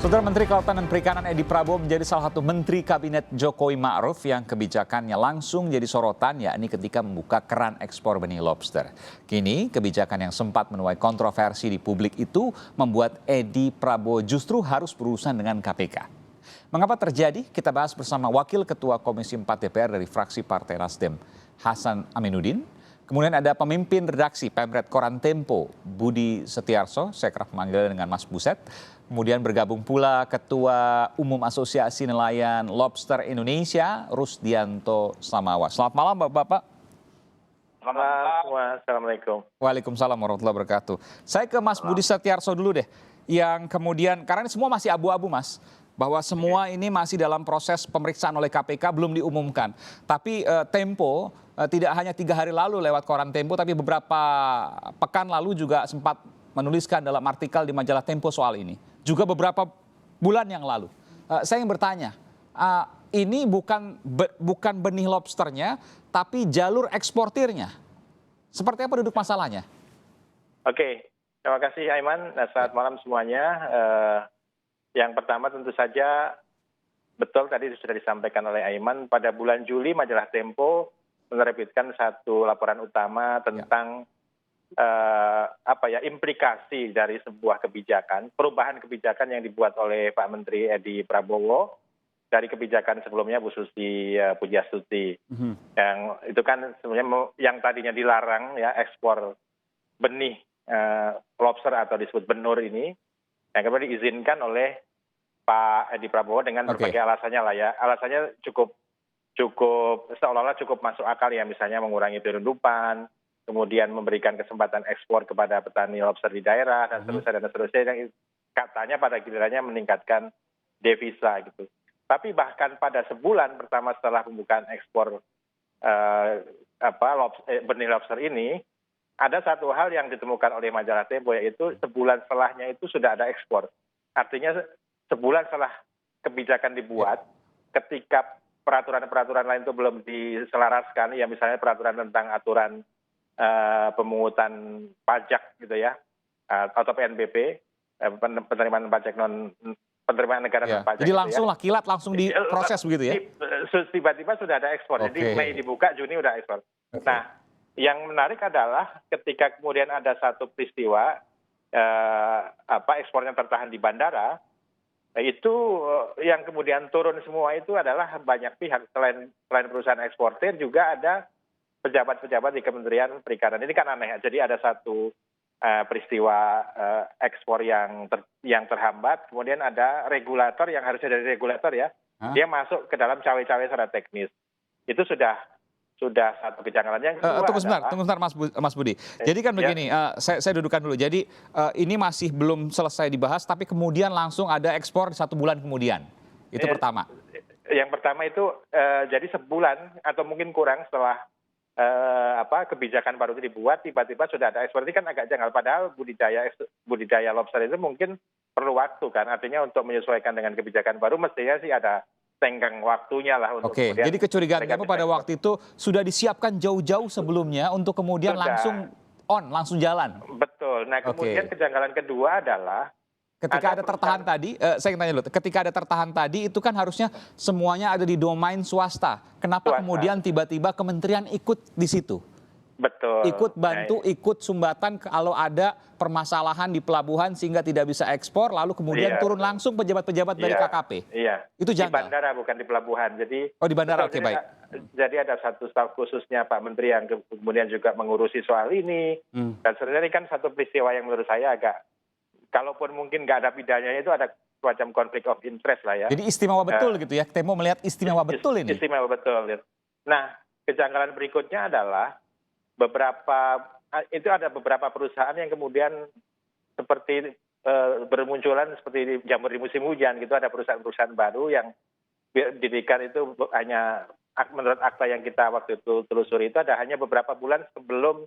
Saudara Menteri Kelautan dan Perikanan Edi Prabowo menjadi salah satu Menteri Kabinet Jokowi Ma'ruf yang kebijakannya langsung jadi sorotan, yakni ketika membuka keran ekspor benih lobster. Kini kebijakan yang sempat menuai kontroversi di publik itu membuat Edi Prabowo justru harus berurusan dengan KPK. Mengapa terjadi? Kita bahas bersama Wakil Ketua Komisi 4 DPR dari fraksi Partai Nasdem, Hasan Aminuddin. Kemudian ada pemimpin redaksi Pemret Koran Tempo, Budi Setiarso, saya kerap memanggil dengan Mas Buset. Kemudian bergabung pula Ketua Umum Asosiasi Nelayan Lobster Indonesia, Rusdianto Samawa. Selamat malam Bapak-Bapak. Selamat malam. Assalamualaikum. Waalaikumsalam warahmatullahi wabarakatuh. Saya ke Mas Budi Setiarso dulu deh. Yang kemudian, karena ini semua masih abu-abu Mas. Bahwa semua ini masih dalam proses pemeriksaan oleh KPK, belum diumumkan. Tapi Tempo tidak hanya 3 hari lalu lewat Koran Tempo, tapi beberapa pekan lalu juga sempat menuliskan dalam artikel di majalah Tempo soal ini. Juga beberapa bulan yang lalu. Saya ingin bertanya, ini bukan benih lobsternya, tapi jalur eksportirnya. Seperti apa duduk masalahnya? Oke, terima kasih Aiman. Selamat malam semuanya. Yang pertama tentu saja, betul tadi sudah disampaikan oleh Aiman, pada bulan Juli majalah Tempo menerbitkan satu laporan utama tentang implikasi dari sebuah kebijakan, perubahan kebijakan yang dibuat oleh Pak Menteri Edi Prabowo dari kebijakan sebelumnya Bu Susi Pujiastuti. Yang itu kan sebenarnya yang tadinya dilarang ya ekspor benih lobster atau disebut benur ini, yang kemudian diizinkan oleh Pak Edi Prabowo dengan berbagai alasannya lah ya. Alasannya cukup seolah-olah cukup masuk akal ya, misalnya mengurangi penyelundupan, kemudian memberikan kesempatan ekspor kepada petani lobster di daerah dan seterusnya yang katanya pada gilirannya meningkatkan devisa gitu. Tapi bahkan pada sebulan pertama setelah pembukaan ekspor benih lobster ini, ada satu hal yang ditemukan oleh majalah Tempo, yaitu sebulan setelahnya itu sudah ada ekspor. Artinya sebulan setelah kebijakan dibuat, ketika peraturan-peraturan lain itu belum diselaraskan, ya misalnya peraturan tentang aturan pemungutan pajak gitu ya, atau PNBP, penerimaan pajak penerimaan negara non pajak. Jadi langsung lah, kilat langsung diproses begitu ya? Tiba-tiba sudah ada ekspor. Jadi Mei dibuka, Juni udah ekspor. Nah, yang menarik adalah ketika kemudian ada satu peristiwa ekspornya tertahan di bandara, itu yang kemudian turun semua itu adalah banyak pihak, selain perusahaan eksportir juga ada pejabat-pejabat di Kementerian Perikanan. Ini kan aneh. Jadi ada satu peristiwa ekspor yang terhambat, kemudian ada regulator yang harusnya dari regulator ya, dia masuk ke dalam cawe-cawe secara teknis. Itu sudah satu kejanggalan. Yang kedua tunggu sebentar Mas Budi. Jadi kan begini, saya dudukan dulu. Jadi ini masih belum selesai dibahas, tapi kemudian langsung ada ekspor 1 bulan kemudian. Itu pertama. Yang pertama itu jadi sebulan atau mungkin kurang setelah kebijakan baru itu dibuat, tiba-tiba sudah ada ekspor. Ini kan agak janggal. Padahal budidaya lobster itu mungkin perlu waktu kan. Artinya untuk menyesuaikan dengan kebijakan baru mestinya sih ada tenggang waktunya lah untuk kemudian. Jadi kecurigaan Tempo pada waktu itu sudah disiapkan jauh-jauh sebelumnya untuk kemudian langsung jalan. Betul. Nah kemudian kejanggalan kedua adalah ketika ada tertahan tadi, saya ingin tanya dulu, ketika ada tertahan tadi itu kan harusnya semuanya ada di domain swasta. Kenapa kemudian tiba-tiba kementerian ikut di situ? Betul. Ikut bantu, ikut sumbatan kalau ada permasalahan di pelabuhan sehingga tidak bisa ekspor, lalu kemudian turun langsung pejabat-pejabat dari KKP. Iya. Itu janggal. Di bandara bukan di pelabuhan. Jadi di bandara, oke, baik. Jadi ada satu staf khususnya Pak Menteri yang kemudian juga mengurusi soal ini. Dan sebenarnya ini kan satu peristiwa yang menurut saya agak, kalaupun mungkin nggak ada pidananya, itu ada semacam konflik of interest lah ya. Jadi istimewa betul gitu ya, Tempo melihat istimewa betul ini. Istimewa betul. Nah, kejanggalan berikutnya adalah ada beberapa perusahaan yang kemudian seperti bermunculan seperti jamur di musim hujan gitu. Ada perusahaan-perusahaan baru yang didirikan itu hanya menurut akta yang kita waktu itu telusuri itu ada hanya beberapa bulan sebelum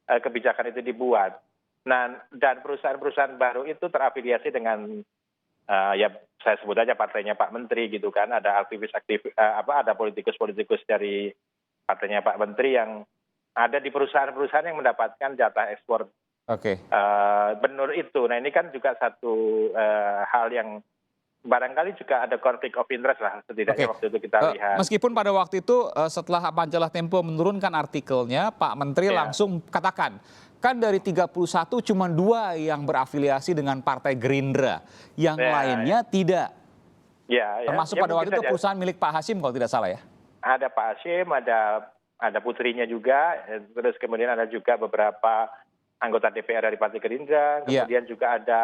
kebijakan itu dibuat. Nah, dan perusahaan-perusahaan baru itu terafiliasi dengan saya sebut aja partainya Pak Menteri gitu kan. Ada ada politikus-politikus dari partainya Pak Menteri yang ada di perusahaan-perusahaan yang mendapatkan jatah ekspor benur itu. Nah ini kan juga satu hal yang barangkali juga ada konflik of interest lah setidaknya waktu itu kita lihat. Meskipun pada waktu itu setelah majalah Tempo menurunkan artikelnya, Pak Menteri langsung katakan, kan dari 31 cuma 2 yang berafiliasi dengan Partai Gerindra, yang lainnya tidak. Termasuk pada waktu itu perusahaan milik Pak Hasyim kalau tidak salah ya. Ada Pak Hasyim, ada putrinya juga, terus kemudian ada juga beberapa anggota DPR dari Partai Gerindra, kemudian juga ada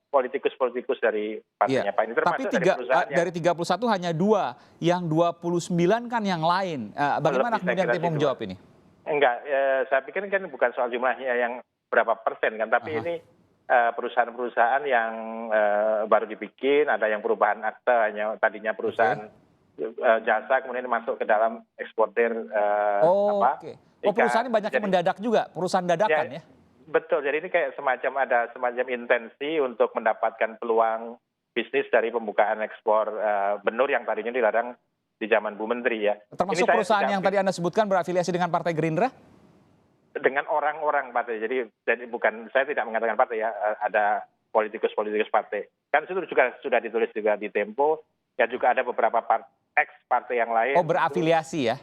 politikus-politikus dari partainya Pak. Ini termasuk dari perusahaannya. Dari 31 hanya 2, yang 29 kan yang lain. Bagaimana kemudian Tempo menjawab ini? Enggak, saya pikir kan bukan soal jumlahnya yang berapa persen kan, tapi ini perusahaan-perusahaan yang baru dibikin, ada yang perubahan akte, hanya tadinya perusahaan jasa kemudian masuk ke dalam eksportir perusahaan ini banyak yang mendadak juga, perusahaan dadakan ya? Betul, jadi ini kayak ada semacam intensi untuk mendapatkan peluang bisnis dari pembukaan ekspor benur yang tadinya dilarang di zaman Bu Menteri ya. Termasuk perusahaan yang tadi Anda sebutkan berafiliasi dengan Partai Gerindra? Dengan orang-orang partai, jadi bukan, saya tidak mengatakan partai ya, ada politikus-politikus partai. Kan itu juga sudah ditulis juga di Tempo, ya juga ada beberapa ex-partai yang lain. Berafiliasi ya?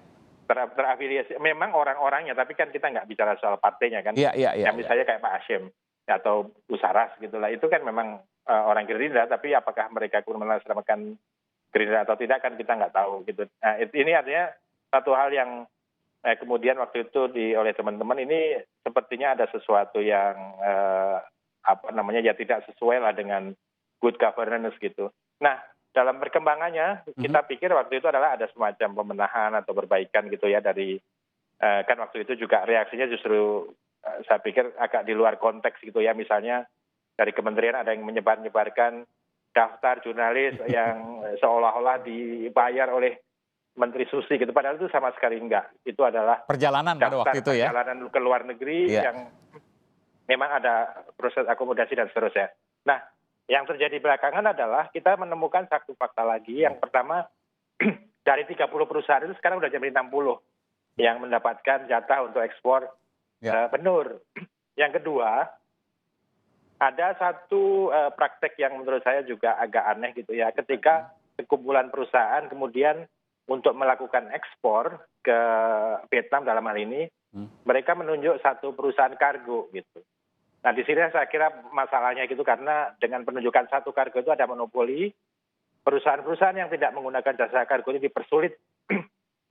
Terafiliasi, memang orang-orangnya, tapi kan kita nggak bicara soal partainya kan. Misalnya kayak Pak Hasyim atau Usaras gitulah, itu kan memang orang Gerindra, tapi apakah mereka menasramakan Gerindra atau tidak kan kita nggak tahu gitu. Nah, ini artinya satu hal yang kemudian waktu itu oleh teman-teman ini sepertinya ada sesuatu yang tidak sesuai lah dengan good governance gitu. Nah, dalam perkembangannya kita pikir waktu itu adalah ada semacam pemenahan atau perbaikan gitu ya dari kan waktu itu juga reaksinya justru saya pikir agak di luar konteks gitu ya, misalnya dari kementerian ada yang menyebarkan daftar jurnalis yang seolah-olah dibayar oleh Menteri Susi gitu, padahal itu sama sekali enggak. Itu adalah perjalanan pada waktu itu ya. Perjalanan ke luar negeri yang memang ada proses akomodasi dan seterusnya. Nah, yang terjadi belakangan adalah kita menemukan satu fakta lagi. Yang pertama, dari 30 perusahaan itu sekarang udah jadi 60 yang mendapatkan jatah untuk ekspor benur. Yang kedua, ada satu praktek yang menurut saya juga agak aneh gitu ya, ketika sekumpulan perusahaan kemudian untuk melakukan ekspor ke Vietnam dalam hal ini, mereka menunjuk satu perusahaan kargo gitu. Nah di sini saya kira masalahnya gitu, karena dengan penunjukan satu kargo itu ada monopoli, perusahaan-perusahaan yang tidak menggunakan jasa kargo ini dipersulit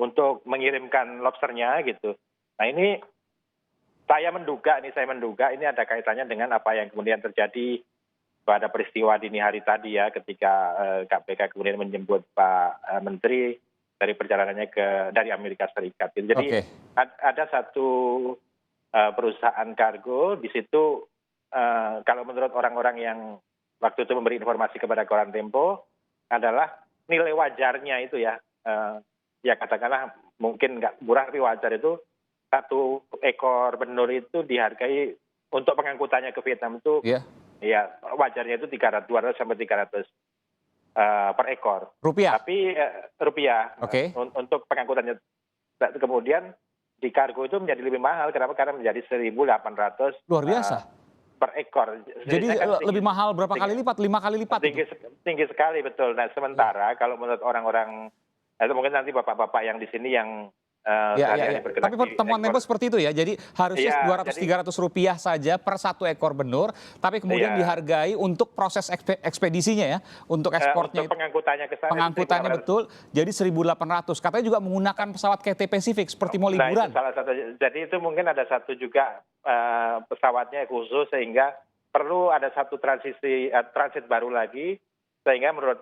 untuk mengirimkan lobsternya gitu. Nah ini saya menduga ini ada kaitannya dengan apa yang kemudian terjadi pada peristiwa dini hari tadi ya, ketika KPK kemudian menjemput Pak Menteri dari perjalanannya dari Amerika Serikat. Jadi ada satu perusahaan kargo di situ, kalau menurut orang-orang yang waktu itu memberi informasi kepada koran Tempo adalah nilai wajarnya itu ya, ya katakanlah mungkin nggak murah tapi wajar itu, satu ekor benur itu dihargai untuk pengangkutannya ke Vietnam itu ya wajarnya itu 200 sampai 300 per ekor. Rupiah? Tapi rupiah. Untuk pengangkutannya. Kemudian di kargo itu menjadi lebih mahal. Kenapa? Karena menjadi 1.800. Luar biasa. Per ekor. Jadi lebih mahal berapa kali lipat? 5 kali lipat? Tinggi sekali, betul. Nah sementara kalau menurut orang-orang, itu mungkin nanti bapak-bapak yang di sini yang tapi pertemuan Tempo seperti itu ya, jadi harusnya 200-300 rupiah saja per satu ekor benur, tapi kemudian dihargai untuk proses ekspedisinya ya, untuk ekspornya, untuk pengangkutannya ke sana, pengangkutannya betul, jadi 1.800. Katanya juga menggunakan pesawat Cathay Pacific seperti mau liburan. Nah, salah satu, jadi itu mungkin ada satu juga pesawatnya khusus, sehingga perlu ada satu transit baru lagi, sehingga menurut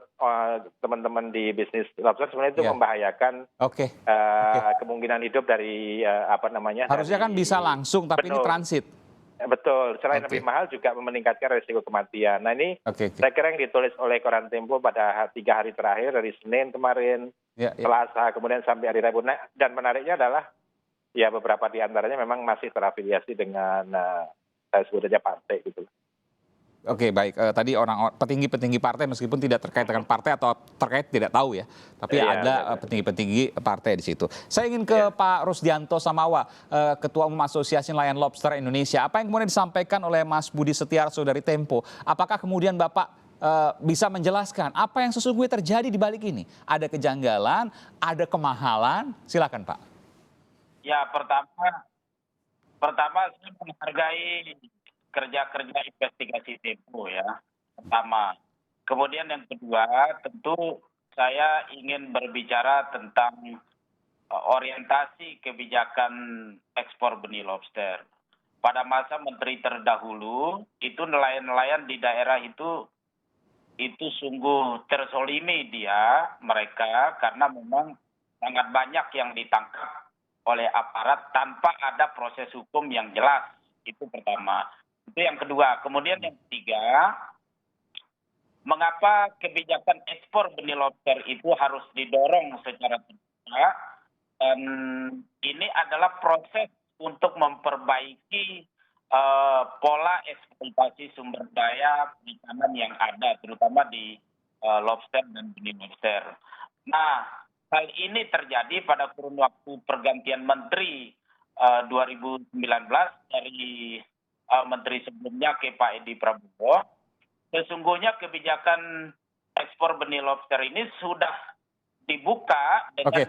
teman-teman di bisnis lobster sebenarnya itu membahayakan kemungkinan hidup dari harusnya kan bisa langsung, tapi ini transit. Betul, selain lebih mahal juga meningkatkan risiko kematian. Nah ini saya kira yang ditulis oleh koran Tempo pada 3 hari terakhir, dari Senin kemarin, Selasa, kemudian sampai hari Rabu. Nah, dan menariknya adalah ya beberapa di antaranya memang masih terafiliasi dengan saya sebut saja partai gitu. Oke, baik. Tadi orang petinggi-petinggi partai meskipun tidak terkait dengan partai atau terkait tidak tahu ya, tapi ada petinggi-petinggi partai di situ. Saya ingin ke Pak Rusdianto Samawa, Ketua Umum Asosiasi Nelayan Lobster Indonesia. Apa yang kemudian disampaikan oleh Mas Budi Setiarso dari Tempo? Apakah kemudian Bapak bisa menjelaskan apa yang sesungguhnya terjadi di balik ini? Ada kejanggalan, ada kemahalan? Silakan Pak. Ya, pertama saya menghargai kerja-kerja investigasi Tempo ya. Pertama. Kemudian yang kedua, tentu saya ingin berbicara tentang orientasi kebijakan ekspor benih lobster. Pada masa menteri terdahulu, itu nelayan-nelayan di daerah itu sungguh tersolimi mereka karena memang sangat banyak yang ditangkap oleh aparat tanpa ada proses hukum yang jelas. Itu pertama. Itu yang kedua. Kemudian yang ketiga, mengapa kebijakan ekspor benih lobster itu harus didorong secara terbuka? Dan ini adalah proses untuk memperbaiki pola eksploitasi sumber daya perikanan yang ada, terutama di lobster dan benih lobster. Nah, hal ini terjadi pada kurun waktu pergantian menteri 2019 dari menteri sebelumnya ke Pak Edi Prabowo. Sesungguhnya kebijakan ekspor benih lobster ini sudah dibuka dengan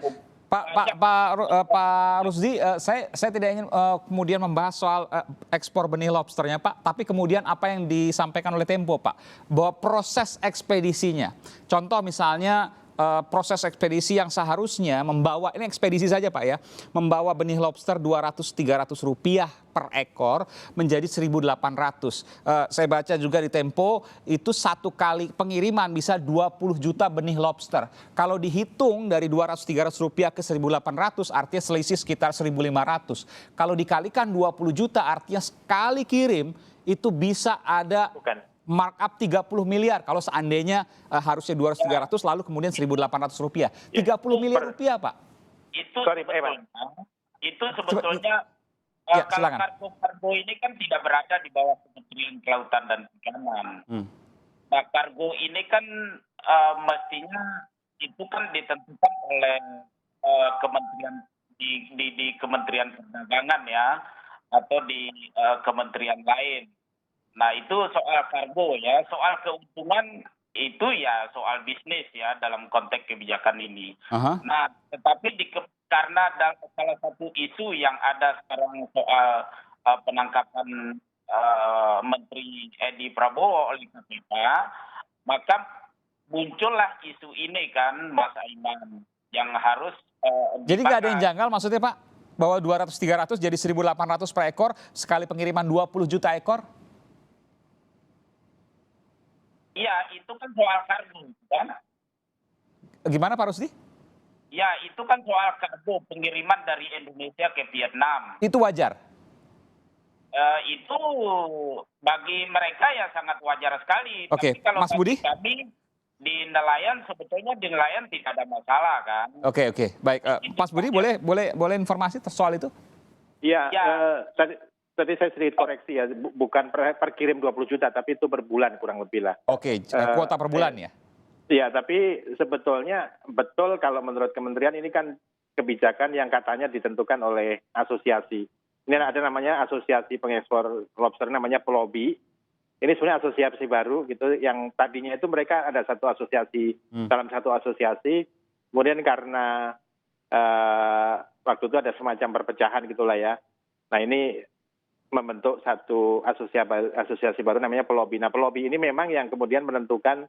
Pak Rusdi, saya tidak ingin kemudian membahas soal ekspor benih lobsternya Pak, tapi kemudian apa yang disampaikan oleh Tempo Pak, bahwa proses ekspedisinya, contoh misalnya proses ekspedisi yang seharusnya membawa, ini ekspedisi saja Pak ya, membawa benih lobster 200-300 rupiah per ekor menjadi 1.800. Saya baca juga di Tempo itu satu kali pengiriman bisa 20 juta benih lobster. Kalau dihitung dari 200-300 rupiah ke 1.800 artinya selisih sekitar 1.500. Kalau dikalikan 20 juta artinya sekali kirim itu bisa ada markup 30 miliar kalau seandainya harusnya 200-300 lalu kemudian 1.800 rupiah. 30 miliar rupiah Pak. Itu sebetulnya kalau kargo ini kan tidak berada di bawah Kementerian Kelautan dan Perikanan. Nah, kargo ini kan mestinya itu kan ditentukan oleh kementerian di Kementerian Perdagangan ya, atau di kementerian lain. Nah, itu soal kargo ya, soal keuntungan itu ya soal bisnis ya dalam konteks kebijakan ini. Nah, tetapi karena salah satu isu yang ada sekarang soal penangkapan Menteri Edi Prabowo oleh KPK, maka muncullah isu ini kan, Mas Aiman, yang harus jadi nggak ada yang janggal maksudnya Pak, bahwa 200-300 jadi 1.800 per ekor, sekali pengiriman 20 juta ekor? Iya, itu kan soal kargo, kan? Gimana Pak Rusdi? Ya, itu kan soal kargo pengiriman dari Indonesia ke Vietnam. Itu wajar? Itu bagi mereka ya sangat wajar sekali. Oke, tapi kalau Mas Budi? Kami di nelayan sebetulnya di nelayan tidak ada masalah kan. Oke, baik. Mas Budi boleh informasi soal itu? Iya, tadi saya sedikit koreksi ya, bukan per kirim 20 juta, tapi itu per bulan kurang lebih lah. Oke, kuota per bulan ya? Iya, tapi sebetulnya betul kalau menurut kementerian ini kan kebijakan yang katanya ditentukan oleh asosiasi. Ini ada namanya asosiasi pengekspor lobster, namanya Pelobi. Ini sebenarnya asosiasi baru gitu, yang tadinya itu mereka ada satu asosiasi, dalam satu asosiasi, kemudian karena waktu itu ada semacam perpecahan gitulah ya. Nah ini membentuk satu asosiasi baru namanya Pelobi. Nah Pelobi ini memang yang kemudian menentukan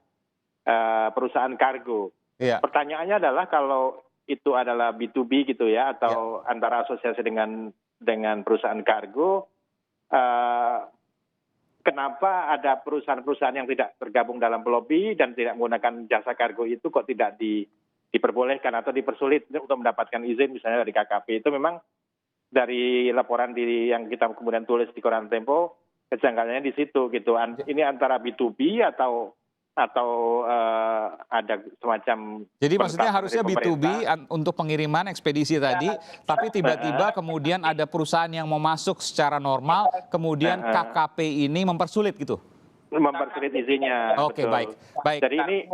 perusahaan kargo. Iya. Pertanyaannya adalah kalau itu adalah B2B gitu ya, atau antara asosiasi dengan perusahaan kargo, kenapa ada perusahaan-perusahaan yang tidak tergabung dalam Pelobi dan tidak menggunakan jasa kargo itu kok tidak diperbolehkan atau dipersulit untuk mendapatkan izin misalnya dari KKP? Itu memang dari laporan yang kita kemudian tulis di koran Tempo, kejanggalannya di situ gitu. Ini antara B2B atau ada semacam. Jadi maksudnya harusnya B2B untuk pengiriman ekspedisi tadi, tapi tiba-tiba kemudian ada perusahaan yang mau masuk secara normal, kemudian KKP ini mempersulit gitu? Mempersulit izinnya. Oke, baik. Jadi ini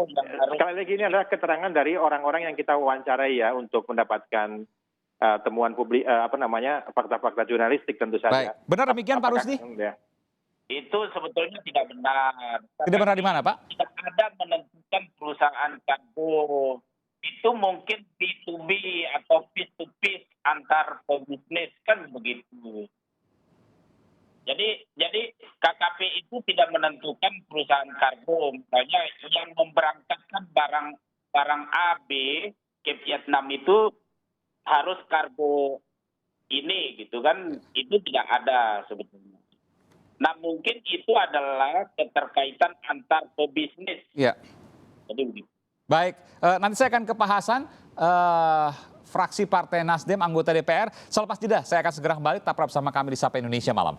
sekali lagi ini adalah keterangan dari orang-orang yang kita wawancarai ya untuk mendapatkan temuan publik, fakta-fakta jurnalistik tentu saja. Baik. Benar demikian Pak Rusdi? Itu sebetulnya tidak benar. Tidak benar di mana Pak? Tidak perusahaan kargo itu mungkin B2B atau piece to piece antar pebisnis kan begitu. Jadi KKP itu tidak menentukan perusahaan kargo, misalnya yang memberangkatkan barang A B ke Vietnam itu harus kargo ini gitu kan, itu tidak ada sebetulnya. Nah mungkin itu adalah keterkaitan antar pebisnis. Ya. Jadi begitu. Baik, nanti saya akan ke Pak Hasan, fraksi Partai Nasdem, anggota DPR. Selepas jeda, saya akan segera kembali, tetap bersama kami di Sapa Indonesia Malam.